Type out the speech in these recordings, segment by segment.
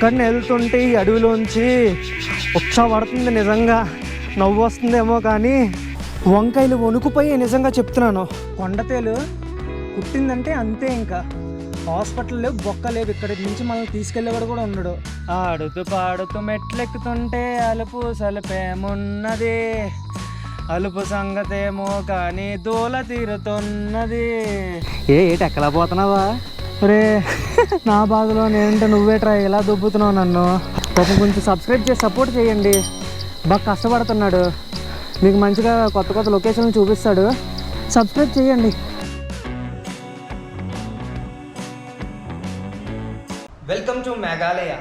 ఒక్కడిని వెళ్తుంటే ఈ అడవిలోంచి ఉత్సాహపడుతుంది, నిజంగా నవ్వు వస్తుందేమో కానీ వంకాయలు వణుకుపోయి నిజంగా చెప్తున్నాను. కొండతేలు కుట్టిందంటే అంతే, ఇంకా హాస్పిటల్ లేవు, బొక్క లేవు. ఇక్కడి నుంచి మనల్ని తీసుకెళ్ళేవాడు కూడా ఉన్నాడు. ఆడుతూ పాడుతూ మెట్లెక్కుతుంటే అలుపు సలుపేమున్నది, అలుపు సంగతేమో కానీ దూల తీరుతున్నది. ఏటి ఎక్కలా పోతున్నావా? రే నా బాధలో నేనంటే నువ్వే ట్రై ఇలా దుబ్బుతున్నావు నన్ను. పాపం కొంచెం సబ్స్క్రైబ్ చేసి సపోర్ట్ చేయండి. బాగా కష్టపడుతున్నాడు, మీకు మంచిగా కొత్త కొత్త లొకేషన్లు చూపిస్తాడు. సబ్స్క్రైబ్ చేయండి. Welcome to Meghalaya.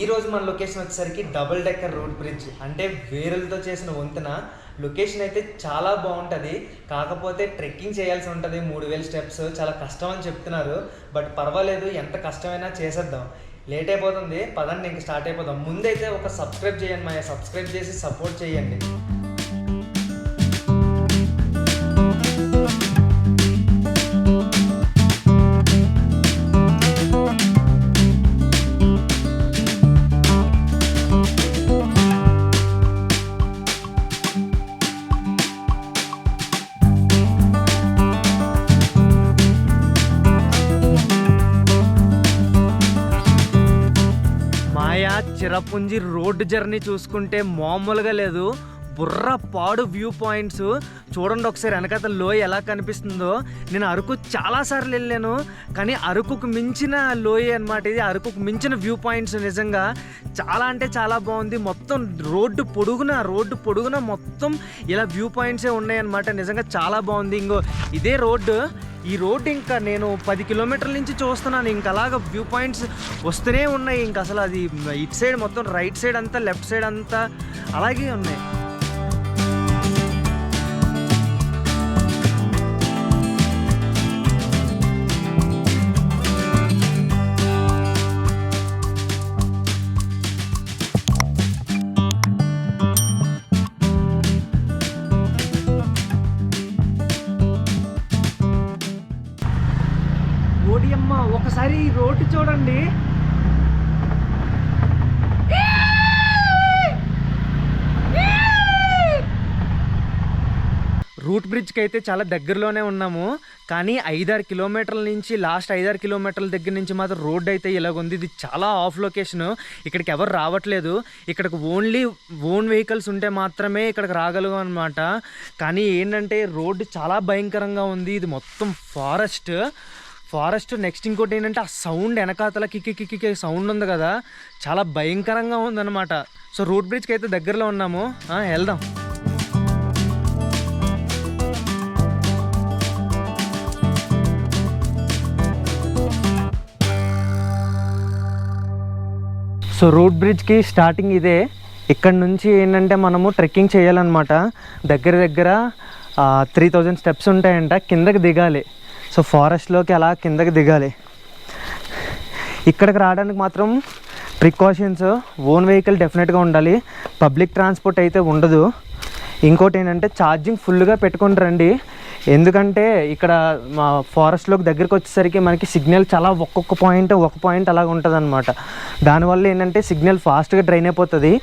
ఈరోజు మన లొకేషన్ వచ్చేసరికి డబుల్ డెక్కర్ రోడ్ బ్రిడ్జ్, అంటే వేరులతో చేసిన వంతెన. లొకేషన్ అయితే చాలా బాగుంటుంది, కాకపోతే ట్రెక్కింగ్ చేయాల్సి ఉంటుంది. 3000 స్టెప్స్, చాలా కష్టం అని చెప్తున్నారు. బట్ పర్వాలేదు, ఎంత కష్టమైనా చేసేద్దాం. లేట్ అయిపోతుంది, పదండి ఇంక స్టార్ట్ అయిపోదాం. ముందైతే ఒక సబ్స్క్రైబ్ చేయండి, మా సబ్స్క్రైబ్ చేసి సపోర్ట్ చేయండి. చిరపుంజి రోడ్డు జర్నీ చూసుకుంటే మామూలుగా లేదు. బుర్ర పాడు వ్యూ పాయింట్స్ చూడండి ఒకసారి, వెనకాల లోయ ఎలా కనిపిస్తుందో. నేను అరకు చాలాసార్లు వెళ్ళాను, కానీ అరకుకు మించిన లోయ అనమాట ఇది. అరకుకు మించిన వ్యూ పాయింట్స్, నిజంగా చాలా అంటే చాలా బాగుంది. మొత్తం రోడ్డు పొడుగున మొత్తం ఇలా వ్యూ పాయింట్సే ఉన్నాయన్నమాట. నిజంగా చాలా బాగుంది. ఇంకో ఇదే రోడ్డు, ఈ రోడ్డు ఇంకా నేను 10 కిలోమీటర్ల నుంచి చూస్తున్నాను. ఇంక అలాగ వ్యూ పాయింట్స్ వస్తూనే ఉన్నాయి. ఇంక అసలు అది ఇటు సైడ్ మొత్తం, రైట్ సైడ్ అంతా, లెఫ్ట్ సైడ్ అంతా అలాగే ఉన్నాయి. ఓడియమ్మ, ఒకసారి ఈ రోడ్డు చూడండి. రూట్ బ్రిడ్జ్కి అయితే చాలా దగ్గరలోనే ఉన్నాము, కానీ 5-6 కిలోమీటర్ల నుంచి, లాస్ట్ 5-6 కిలోమీటర్ల దగ్గర నుంచి మాత్రం రోడ్డు అయితే ఇలాగుంది. ఇది చాలా ఆఫ్ లొకేషను, ఇక్కడికి ఎవరు రావట్లేదు. ఇక్కడికి ఓన్ వెహికల్స్ ఉంటే మాత్రమే ఇక్కడికి రాగలవు అనమాట. కానీ ఏంటంటే రోడ్డు చాలా భయంకరంగా ఉంది. ఇది మొత్తం ఫారెస్ట్. నెక్స్ట్ ఇంకోటి ఏంటంటే ఆ సౌండ్, వెనకాతల కిక్కి సౌండ్ ఉంది కదా, చాలా భయంకరంగా ఉందన్నమాట. సో రూట్ బ్రిడ్జ్కి అయితే దగ్గరలో ఉన్నాము, వెళ్దాం. సో రూట్ బ్రిడ్జ్కి స్టార్టింగ్ ఇదే. ఇక్కడ నుంచి ఏంటంటే మనము ట్రెక్కింగ్ చేయాలన్నమాట. దగ్గర 3000 స్టెప్స్ ఉంటాయంట. కిందకి దిగాలి. సో ఫారెస్ట్లోకి అలా కిందకి దిగాలి. ఇక్కడికి రావడానికి మాత్రం ప్రికాషన్స్, ఓన్ వెహికల్ డెఫినెట్గా ఉండాలి. పబ్లిక్ ట్రాన్స్పోర్ట్ అయితే ఉండదు. ఇంకోటి ఏంటంటే ఛార్జింగ్ ఫుల్గా పెట్టుకొని రండి. ఎందుకంటే ఇక్కడ మా ఫారెస్ట్లోకి దగ్గరికి వచ్చేసరికి మనకి సిగ్నల్ చాలా ఒక పాయింట్ అలాగ ఉంటుంది అనమాట. దానివల్ల ఏంటంటే సిగ్నల్ ఫాస్ట్గా డ్రైన్ అయిపోతుంది.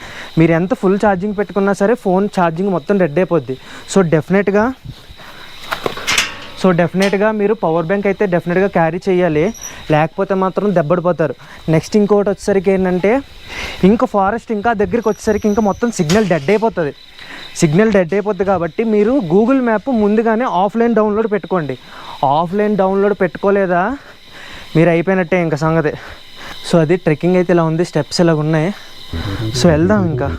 మీరు ఎంత ఫుల్ ఛార్జింగ్ పెట్టుకున్నా సరే ఫోన్ ఛార్జింగ్ మొత్తం డెడ్ అయిపోద్ది. సో డెఫినెట్గా మీరు పవర్ బ్యాంక్ అయితే డెఫినెట్గా క్యారీ చేయాలి, లేకపోతే మాత్రం దెబ్బడిపోతారు. నెక్స్ట్ ఇంకోటి వచ్చేసరికి ఏంటంటే, ఇంకా ఫారెస్ట్ ఇంకా దగ్గరికి వచ్చేసరికి ఇంకా మొత్తం సిగ్నల్ డెడ్ అయిపోతుంది కాబట్టి మీరు గూగుల్ మ్యాప్ ముందుగానే ఆఫ్లైన్ డౌన్లోడ్ పెట్టుకోండి. ఆఫ్లైన్ డౌన్లోడ్ పెట్టుకోలేదా మీరు అయిపోయినట్టే ఇంకా సంగతి. సో అది ట్రెక్కింగ్ అయితే ఇలా ఉంది, స్టెప్స్ ఇలా ఉన్నాయి. సో వెళ్దాం ఇంకా.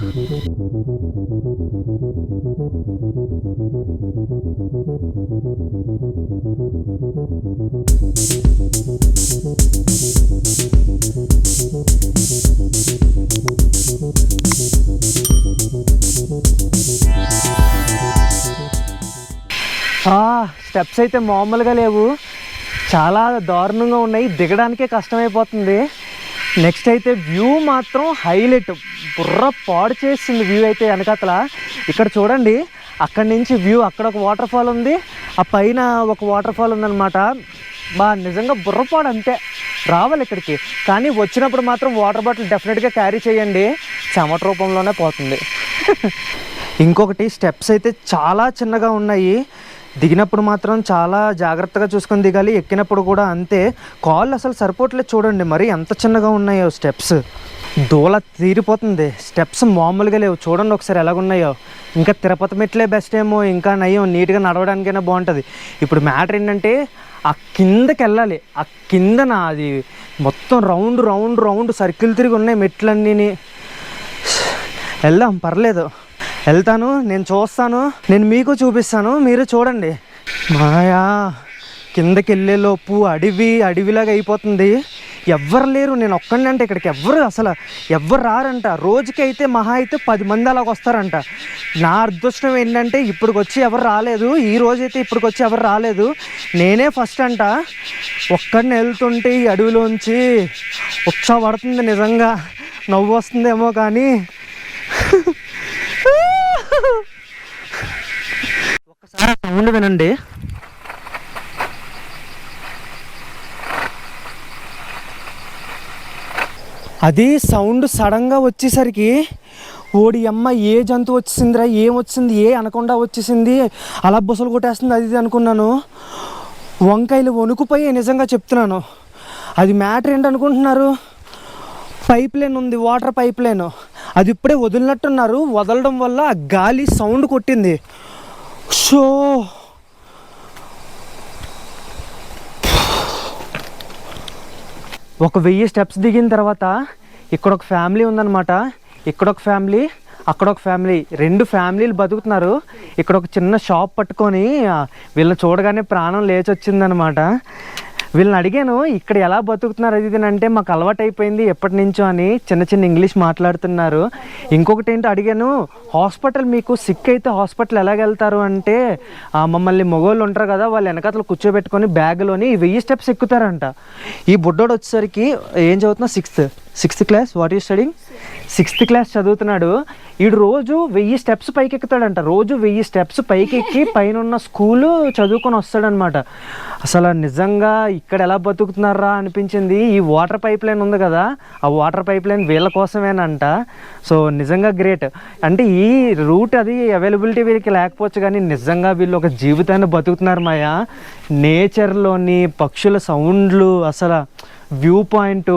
స్టెప్స్ అయితే మామూలుగా లేవు, చాలా దారుణంగా ఉన్నాయి. దిగడానికే కష్టమైపోతుంది. నెక్స్ట్ అయితే వ్యూ మాత్రం హైలైట్, బుర్ర పాడు చేసింది వ్యూ అయితే వెనకాతల. ఇక్కడ చూడండి, అక్కడి నుంచి వ్యూ, అక్కడ ఒక వాటర్ ఫాల్ ఉంది, ఆ పైన ఒక వాటర్ ఫాల్ ఉందన్నమాట. నిజంగా బుర్రపాడు అంతే. రావాలి ఇక్కడికి. కానీ వచ్చినప్పుడు మాత్రం వాటర్ బాటిల్ డెఫినెట్గా క్యారీ చేయండి, చెమట రూపంలోనే పోతుంది. ఇంకొకటి, స్టెప్స్ అయితే చాలా చిన్నగా ఉన్నాయి. దిగినప్పుడు మాత్రం చాలా జాగ్రత్తగా చూసుకొని దిగాలి, ఎక్కినప్పుడు కూడా అంతే. కాళ్ళు అసలు సరిపోవట్లేదు చూడండి, మరి ఎంత చిన్నగా ఉన్నాయో స్టెప్స్. దూల తీరిపోతుంది, స్టెప్స్ మామూలుగా లేవు. చూడండి ఒకసారి ఎలాగున్నాయో. ఇంకా తిరుపతి మెట్లే బెస్ట్ ఏమో, ఇంకా నయ్యం, నీట్గా నడవడానికైనా బాగుంటుంది. ఇప్పుడు మ్యాటర్ ఏంటంటే ఆ కిందకి వెళ్ళాలి. ఆ కిందన అది మొత్తం రౌండ్ రౌండ్ రౌండ్ సర్కిల్ తిరిగి ఉన్నాయి మెట్లన్నీ. వెళ్దాం, పర్లేదు, వెళ్తాను, నేను చూస్తాను, నేను మీకు చూపిస్తాను, మీరు చూడండి. మాయా కిందకి వెళ్ళేలోపు అడవిలాగా అయిపోతుంది. ఎవ్వరు లేరు, నేను ఒక్కడిని అంటే ఇక్కడికి ఎవ్వరు రారంట. రోజుకి అయితే మహా అయితే 10 మంది అలాగ వస్తారంట. నా అదృష్టం ఏంటంటే ఇప్పటికొచ్చి ఎవరు రాలేదు, ఈ రోజైతే ఇప్పటికొచ్చి ఎవరు రాలేదు, నేనే ఫస్ట్ అంట. ఒక్కడిని వెళ్తుంటే ఈ అడవిలోంచి ఉత్సాహపడుతుంది, నిజంగా నవ్వు వస్తుందేమో కానీ ఒక్కసారి సౌండ్ వినండి. అది సౌండ్ సడన్గా వచ్చేసరికి ఓడి అమ్మ ఏ జంతువు వచ్చేసిందిరా, ఏమొచ్చింది, ఏ అనకుండా వచ్చేసింది, అలా బుసలు కొట్టేస్తుంది అది ఇది అనుకున్నాను. వంకాయలు వణుకుపోయి నిజంగా చెప్తున్నాను. అది మ్యాటర్ ఏంటనుకుంటున్నారు, పైప్ లైన్ ఉంది, వాటర్ పైప్ లైన్, అది ఇప్పుడే వదిలినట్టున్నారు. వదలడం వల్ల ఆ గాలి సౌండ్ కొట్టింది. సో ఒక 1000 స్టెప్స్ దిగిన తర్వాత ఇక్కడ ఒక ఫ్యామిలీ ఉందన్నమాట. ఇక్కడ ఒక ఫ్యామిలీ, అక్కడ ఒక ఫ్యామిలీ, 2 ఫ్యామిలీలు బతుకుతున్నారు. ఇక్కడ ఒక చిన్న షాప్ పట్టుకొని వీళ్ళని చూడగానే ప్రాణం లేచి వచ్చిందనమాట. వీళ్ళని అడిగాను ఇక్కడ ఎలా బతుకుతున్నారు అది ఇది అంటే, మాకు అలవాటు అయిపోయింది ఎప్పటి నుంచో అని చిన్న ఇంగ్లీష్ మాట్లాడుతున్నారు. ఇంకొకటి ఏంటో అడిగాను, హాస్పిటల్ మీకు సిక్ అయితే హాస్పిటల్ ఎలాగెళ్తారు అంటే, మమ్మల్ని మగవాళ్ళు ఉంటారు కదా, వాళ్ళు వెనకాతలు కూర్చోబెట్టుకొని బ్యాగ్లోని 1000 స్టెప్స్ ఎక్కుతారంట. ఈ బుడ్డోడు వచ్చేసరికి ఏం చదువుతున్నా, sixth class. What you studying? 6th class చదువుతున్నాడు. వీడు రోజు 1000 స్టెప్స్ పైకి ఎక్కుతాడంట. రోజు 1000 స్టెప్స్ పైకి ఎక్కి పైన ఉన్న స్కూలు చదువుకొని వస్తాడనమాట. అసలు నిజంగా ఇక్కడ ఎలా బతుకుతున్నారా అనిపించింది. ఈ వాటర్ పైప్ లైన్ ఉంది కదా, ఆ వాటర్ పైప్ లైన్ వీళ్ళ కోసమేనంట. సో నిజంగా గ్రేట్. అంటే ఈ రూట్ అది అవైలబిలిటీ వీళ్ళకి లేకపోవచ్చు, కానీ నిజంగా వీళ్ళు ఒక జీవితాన్ని బతుకుతున్నారు మాయా. నేచర్లోని పక్షుల సౌండ్లు, అసలు వ్యూ పాయింట్,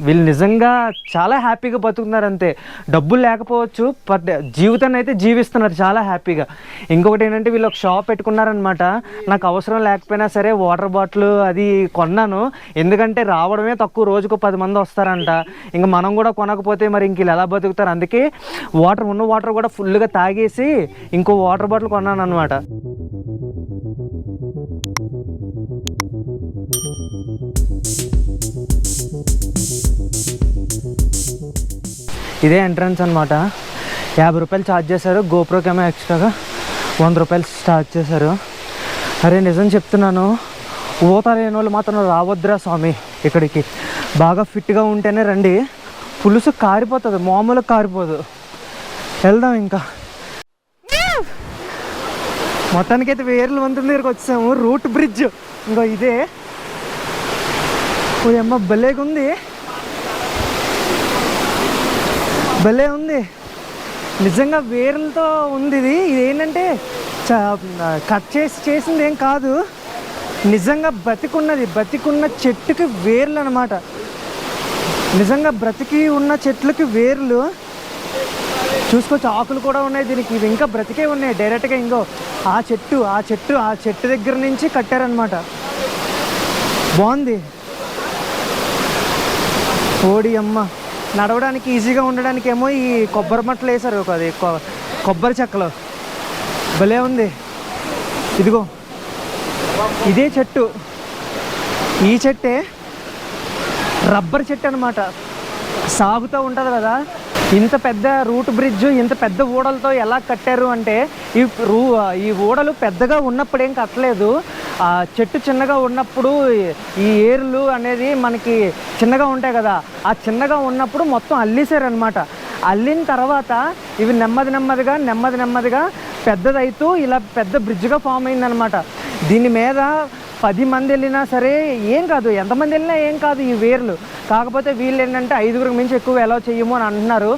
వీళ్ళు నిజంగా చాలా హ్యాపీగా బతుకుతున్నారు అంతే. డబ్బులు లేకపోవచ్చు, బట్ జీవితాన్ని అయితే జీవిస్తున్నారు చాలా హ్యాపీగా. ఇంకొకటి ఏంటంటే వీళ్ళు ఒక షాప్ పెట్టుకున్నారనమాట. నాకు అవసరం లేకపోయినా సరే వాటర్ బాటిల్ అది కొన్నాను, ఎందుకంటే రావడమే తక్కువ, రోజుకు 10 మంది వస్తారంట. ఇంకా మనం కూడా కొనకపోతే మరి ఇంక వీళ్ళు ఎలా బతుకుతారు. అందుకే ఉన్న వాటర్ కూడా ఫుల్గా తాగేసి ఇంకో వాటర్ బాటిల్ కొన్నాను అనమాట. ఇదే ఎంట్రన్స్ అనమాట. 50 రూపాయలు ఛార్జ్ చేశారు, గోప్రోకేమో ఎక్స్ట్రాగా 100 రూపాయలు ఛార్జ్ చేశారు. అరే నిజం చెప్తున్నాను, ఊత లేని వాళ్ళు మాత్రం రావద్దురా స్వామి ఇక్కడికి. బాగా ఫిట్గా ఉంటేనే రండి, పులుసు కారిపోతుంది, మామూలుగా కారిపోదు. వెళ్దాం ఇంకా. మొత్తానికైతే వేర్ల వంతెన దగ్గరికి వచ్చాము, రూట్ బ్రిడ్జ్. ఇంకో ఇదే, ఓ అమ్మ భలేగా ఉంది, భలే ఉంది నిజంగా, వేర్లతో ఉంది ఇది. ఇదేంటంటే కట్ చేసింది ఏం కాదు, నిజంగా బతికున్న చెట్టుకి వేర్లు అనమాట. నిజంగా బ్రతికి ఉన్న చెట్లకి వేర్లు చూసుకోవచ్చు. ఆకులు కూడా ఉన్నాయి దీనికి, ఇవి ఇంకా బ్రతికే ఉన్నాయి డైరెక్ట్గా. ఇంకో ఆ చెట్టు దగ్గర నుంచి కట్టారనమాట. బాగుంది. ఓడి అమ్మ, నడవడానికి ఈజీగా ఉండడానికి ఏమో ఈ కొబ్బరి మట్టలు వేశారు, అది కొబ్బరి చెక్కలు, భలే ఉంది. ఇదిగో ఇదే చెట్టు, ఈ చెట్టే రబ్బర్ చెట్టు అనమాట, సాగుతూ ఉంటుంది కదా. ఇంత పెద్ద రూట్ బ్రిడ్జ్, ఇంత పెద్ద ఊడలతో ఎలా కట్టారు అంటే, ఈ ఊడలు పెద్దగా ఉన్నప్పుడు ఏం కట్టలేదు, ఆ చెట్టు చిన్నగా ఉన్నప్పుడు ఈ ఏర్లు అనేది మనకి చిన్నగా ఉంటాయి కదా, ఆ చిన్నగా ఉన్నప్పుడు మొత్తం అల్లేసారనమాట. అల్లిన తర్వాత ఇవి నెమ్మదిగా పెద్దదైతూ ఇలా పెద్ద బ్రిడ్జ్గా ఫామ్ అయిందనమాట. దీని మీద 10 మంది వెళ్ళినా సరే ఏం కాదు, ఎంతమంది వెళ్ళినా ఏం కాదు ఈ వేర్లు. కాకపోతే వీళ్ళు ఏంటంటే 5గురికి మించి ఎక్కువ ఎలా చేయము అని అంటున్నారు.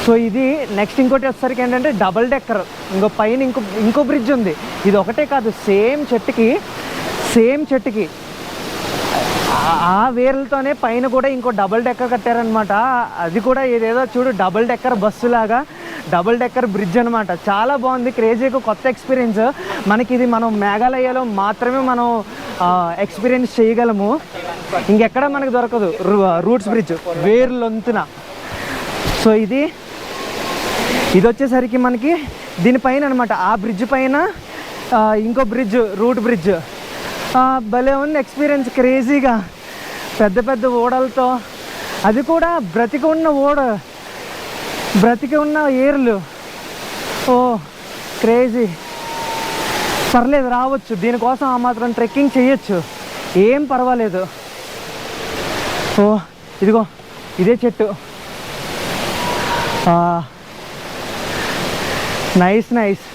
సో ఇది నెక్స్ట్ ఇంకోటి వచ్చేసరికి ఏంటంటే డబల్ డెక్కర్, ఇంకో పైన ఇంకో బ్రిడ్జ్ ఉంది. ఇది ఒకటే కాదు, సేమ్ చెట్టుకి ఆ వేర్లతోనే పైన కూడా ఇంకో డబల్ డెక్కర్ కట్టారనమాట. అది కూడా ఏదేదో చూడు డబల్ డెక్కర్ బస్సు లాగా, డబల్ డెక్కర్ బ్రిడ్జ్ అనమాట. చాలా బాగుంది, క్రేజీగా కొత్త ఎక్స్పీరియన్స్. మనకి ఇది మనం మేఘాలయలో మాత్రమే మనం ఎక్స్పీరియన్స్ చేయగలము, ఇంకెక్కడ మనకు దొరకదు. Roots bridge వేర్లొంతున. సో ఇది వచ్చేసరికి మనకి దీనిపైన అనమాట, ఆ బ్రిడ్జ్ పైన ఇంకో బ్రిడ్జ్, రూట్ బ్రిడ్జ్. భలే ఉంది ఎక్స్పీరియన్స్, క్రేజీగా పెద్ద పెద్ద ఓడలతో. అది కూడా బ్రతికి ఉన్న ఏర్లు. ఓ క్రేజీ. పర్లేదు, రావచ్చు, దీనికోసం ఆ మాత్రం ట్రెక్కింగ్ చేయొచ్చు, ఏం పర్వాలేదు. ఓ ఇదిగో ఇదే చెట్టు. నైస్.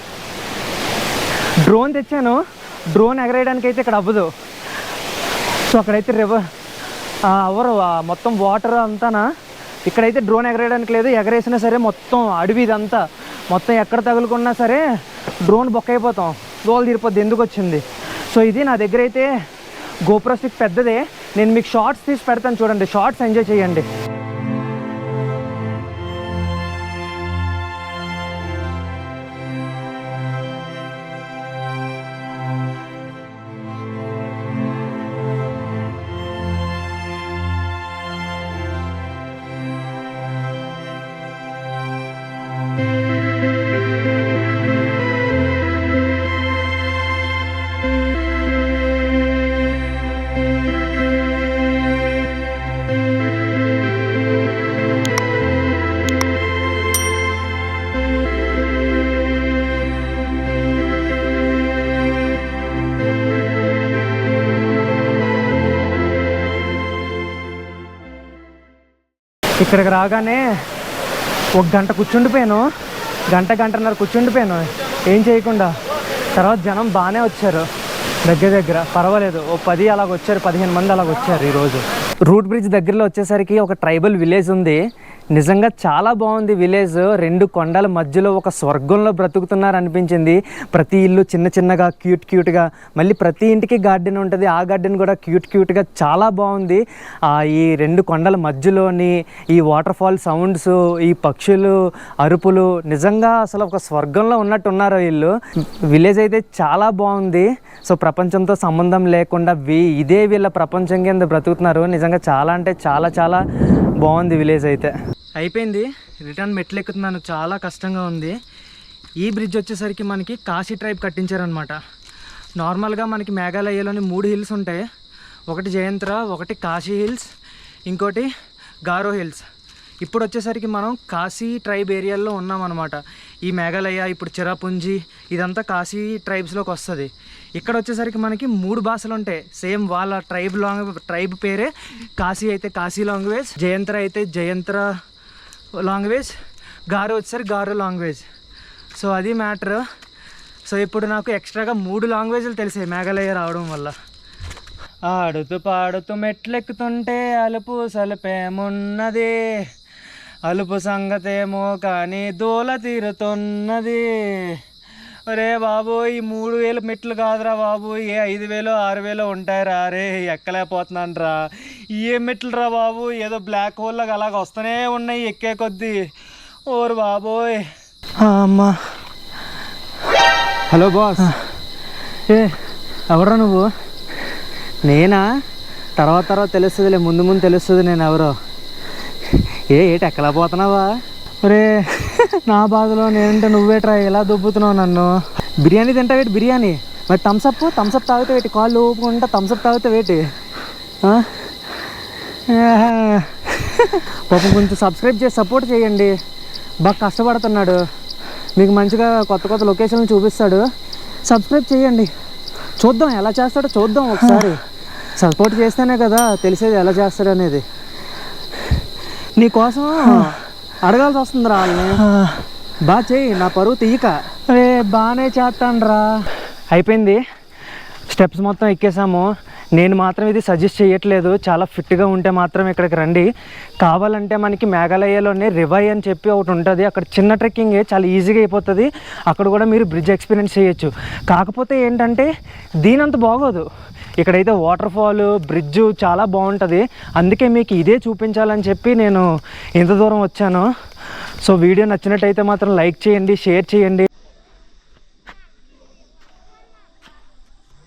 డ్రోన్ తెచ్చాను, డ్రోన్ ఎగరేయడానికి అయితే ఇక్కడ అవ్వదు. సో అక్కడైతే మొత్తం వాటర్ అంతానా, ఇక్కడైతే డ్రోన్ ఎగరేయడానికి లేదు. ఎగరేసినా సరే మొత్తం అడవి ఇదంతా, మొత్తం ఎక్కడ తగులుకున్నా సరే డ్రోన్ బొక్క అయిపోతాం, దోలు తీరిపోద్ది, ఎందుకు వచ్చింది. సో ఇది నా దగ్గర అయితే GoPro స్టిక్ పెద్దదే. నేను మీకు షార్ట్స్ తీసి పెడతాను చూడండి, షార్ట్స్ ఎంజాయ్ చేయండి. ఇక్కడికి రాగానే ఒక గంటన్నర కూర్చుండిపోయాను ఏం చేయకుండా. తర్వాత జనం బాగానే వచ్చారు, దగ్గర పర్వాలేదు, ఓ 10 అలాగ వచ్చారు, 15 మంది అలాగ వచ్చారు ఈరోజు. రూట్ బ్రిడ్జ్ దగ్గరలో వచ్చేసరికి ఒక ట్రైబల్ విలేజ్ ఉంది. నిజంగా చాలా బాగుంది విలేజ్. 2 కొండల మధ్యలో ఒక స్వర్గంలో బ్రతుకుతున్నారు అనిపించింది. ప్రతి ఇల్లు చిన్నగా క్యూట్గా, మళ్ళీ ప్రతి ఇంటికి గార్డెన్ ఉంటుంది, ఆ గార్డెన్ కూడా క్యూట్గా చాలా బాగుంది. ఈ 2 కొండల మధ్యలోని ఈ వాటర్ ఫాల్ సౌండ్స్, ఈ పక్షులు అరుపులు, నిజంగా అసలు ఒక స్వర్గంలో ఉన్నట్టున్నారు వీళ్ళు. విలేజ్ అయితే చాలా బాగుంది. సో ప్రపంచంతో సంబంధం లేకుండా ఇదే వీళ్ళ ప్రపంచం కింద బ్రతుకుతున్నారు. నిజంగా చాలా అంటే చాలా బాగుంది విలేజ్ అయితే. అయిపోయింది, రిటర్న్ మెట్లు ఎక్కుతున్నాను, చాలా కష్టంగా ఉంది. ఈ బ్రిడ్జ్ వచ్చేసరికి మనకి కాశీ ట్రైబ్ కట్టించారనమాట. నార్మల్గా మనకి మేఘాలయలోని 3 హిల్స్ ఉంటాయి, ఒకటి జయంత్ర, ఒకటి కాశీ హిల్స్, ఇంకోటి గారో హిల్స్. ఇప్పుడు వచ్చేసరికి మనం కాశీ ట్రైబ్ ఏరియాలో ఉన్నామన్నమాట. ఈ మేఘాలయ, ఇప్పుడు చిరాపుంజి, ఇదంతా కాశీ ట్రైబ్స్లోకి వస్తుంది. ఇక్కడ వచ్చేసరికి మనకి 3 భాషలు ఉంటాయి, సేమ్ వాళ్ళ ట్రైబ్ పేరే. కాశీ అయితే కాశీ లాంగ్వేజ్, జయంత్ర అయితే జయంత్ర లాంగ్వేజ్, గారో వచ్చేసరికి గారో లాంగ్వేజ్. సో అది మ్యాటర్. సో ఇప్పుడు నాకు ఎక్స్ట్రాగా 3 లాంగ్వేజ్లు తెలిసాయి మేఘాలయ రావడం వల్ల. ఆడుతూ పాడుతూ మెట్లెక్కుతుంటే అలుపు సలుపేమున్నది, అలుపు సంగతేమో కానీ దూల తీరుతున్నది. అరే బాబు, ఈ 3000 మెట్లు కాదురా బాబు, ఏ 5000 6000 ఉంటాయిరా. అరే ఎక్కలేకపోతున్నాను రా, ఏ మెట్లు రా బాబు, ఏదో బ్లాక్ హోల్ లాగా అలాగ వస్తూనే ఉన్నాయి ఎక్కే కొద్దీ. ఓరు బాబోయ్. అమ్మా, హలో బాస్. ఎవరా నువ్వు? నేనా? తర్వాత తెలుస్తుందిలే, ముందు తెలుస్తుంది నేను ఎవరో. ఏటి ఎక్కలేకపోతున్నావా? ఒరే నా బాధలో నేనంటే నువ్వేట్రా ఎలా దుబ్బుతున్నావు నన్ను. బిర్యానీ తింటావేటి? బిర్యానీ మరి థమ్సప్ తాగితే వేటి, కాళ్ళు ఊపుకుంటా థమ్సప్ తాగితే వేటి. పాపం కొంచెం సబ్స్క్రైబ్ చేసి సపోర్ట్ చేయండి, బాగా కష్టపడుతున్నాడు, మీకు మంచిగా కొత్త లొకేషన్లు చూపిస్తాడు. సబ్స్క్రైబ్ చేయండి, చూద్దాం ఎలా చేస్తాడో చూద్దాం ఒకసారి. సపోర్ట్ చేస్తేనే కదా తెలిసేది ఎలా చేస్తాడు అనేది. నీకోసం అడగాల్సి వస్తుంది రా వాళ్ళని. బాగా చెయ్యి, నా పరువు తీయక. అరే బాగానే చేస్తాను రా. అయిపోయింది, స్టెప్స్ మొత్తం ఎక్కేసాము. నేను మాత్రం ఇది సజెస్ట్ చేయట్లేదు, చాలా ఫిట్గా ఉంటే మాత్రం ఇక్కడికి రండి. కావాలంటే మనకి మేఘాలయలోనే రివై అని చెప్పి ఒకటి ఉంటుంది, అక్కడ చిన్న ట్రెక్కింగ్ చాలా ఈజీగా అయిపోతుంది. అక్కడ కూడా మీరు బ్రిడ్జ్ ఎక్స్పీరియన్స్ చేయొచ్చు. కాకపోతే ఏంటంటే దీనంత బాగోదు. ఇక్కడైతే వాటర్ ఫాల్, బ్రిడ్జు చాలా బాగుంటుంది. అందుకే మీకు ఇదే చూపించాలని చెప్పి నేను ఇంత దూరం వచ్చాను. సో వీడియో నచ్చినట్టయితే మాత్రం లైక్ చేయండి, షేర్ చేయండి.